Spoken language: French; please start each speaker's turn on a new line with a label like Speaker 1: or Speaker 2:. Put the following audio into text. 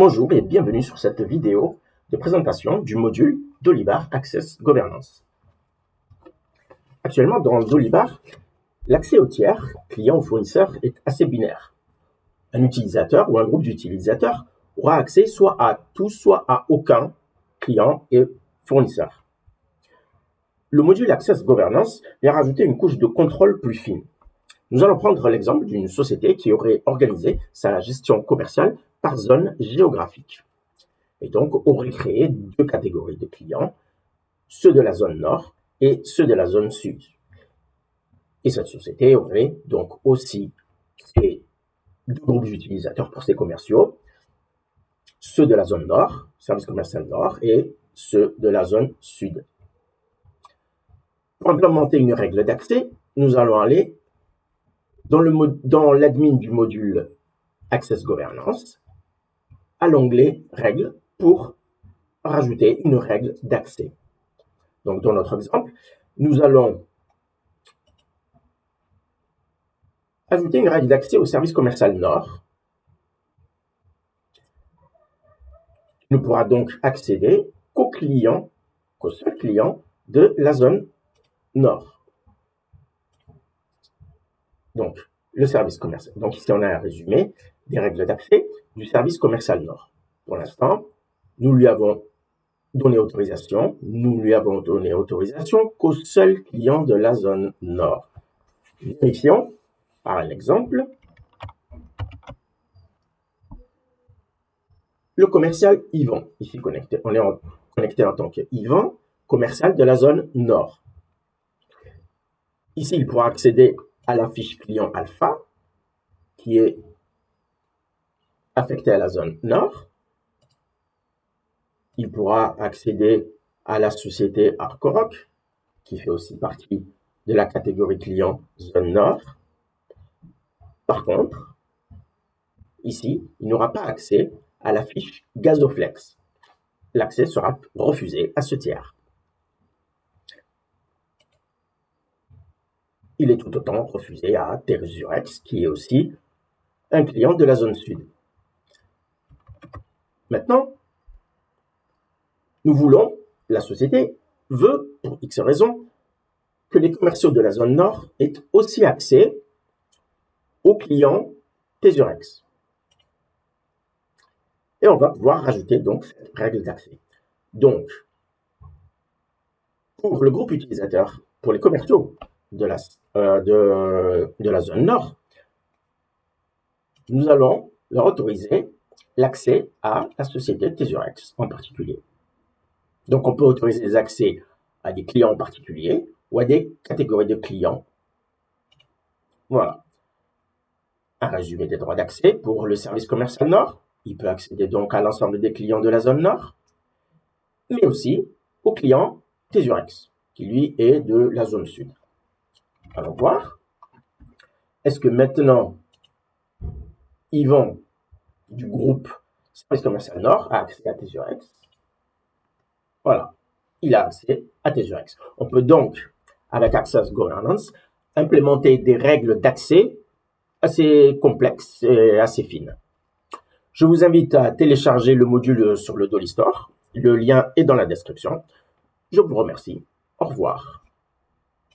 Speaker 1: Bonjour et bienvenue sur cette vidéo de présentation du module Dolibar Access Governance. Actuellement, dans Dolibar, l'accès aux tiers, clients ou fournisseurs, est assez binaire. Un utilisateur ou un groupe d'utilisateurs aura accès soit à tout, soit à aucun client et fournisseur. Le module Access Governance vient rajouter une couche de contrôle plus fine. Nous allons prendre l'exemple d'une société qui aurait organisé sa gestion commerciale par zone géographique. Et donc, aurait créé deux catégories de clients, ceux de la zone nord et ceux de la zone sud. Et cette société aurait donc aussi créé deux groupes d'utilisateurs pour ses commerciaux, ceux de la zone nord, service commercial nord, et ceux de la zone sud. Pour implémenter une règle d'accès, nous allons aller dans l'admin du module Access Governance, à l'onglet Règles pour rajouter une règle d'accès. Donc, dans notre exemple, nous allons ajouter une règle d'accès au service commercial Nord. Il ne pourra donc accéder qu'aux seuls clients de la zone Nord. Donc, le service commercial. Donc, ici, on a un résumé des règles d'accès du service commercial Nord. Pour l'instant, nous lui avons donné autorisation qu'aux seuls clients de la zone Nord. Vérifions par un exemple. Le commercial Yvan, ici connecté, on est connecté en tant que Yvan, commercial de la zone Nord. Ici, il pourra accéder à la fiche client alpha, qui est affectée à la zone Nord. Il pourra accéder à la société Arcoroc, qui fait aussi partie de la catégorie client zone Nord. Par contre, ici, il n'aura pas accès à la fiche Gazoflex. L'accès sera refusé à ce tiers. Il est tout autant refusé à Teresurex, qui est aussi un client de la zone sud. Maintenant, la société veut, pour X raisons, que les commerciaux de la zone nord aient aussi accès aux clients Tesurex. Et on va pouvoir rajouter donc cette règle d'accès. Donc, pour le groupe utilisateur, pour les commerciaux de la zone nord, nous allons leur autoriser l'accès à la société Tesurex en particulier. Donc, on peut autoriser les accès à des clients en particulier ou à des catégories de clients. Voilà. Un résumé des droits d'accès pour le service commercial Nord. Il peut accéder donc à l'ensemble des clients de la zone Nord, mais aussi au client Tesurex, qui lui est de la zone Sud. Allons voir. Est-ce que maintenant, Yvan du groupe service commercial Nord a accès à Tesurex? Voilà, il a accès à Tesurex. On peut donc, avec Access Governance, implémenter des règles d'accès assez complexes et assez fines. Je vous invite à télécharger le module sur le Dolistore. Le lien est dans la description. Je vous remercie. Au revoir.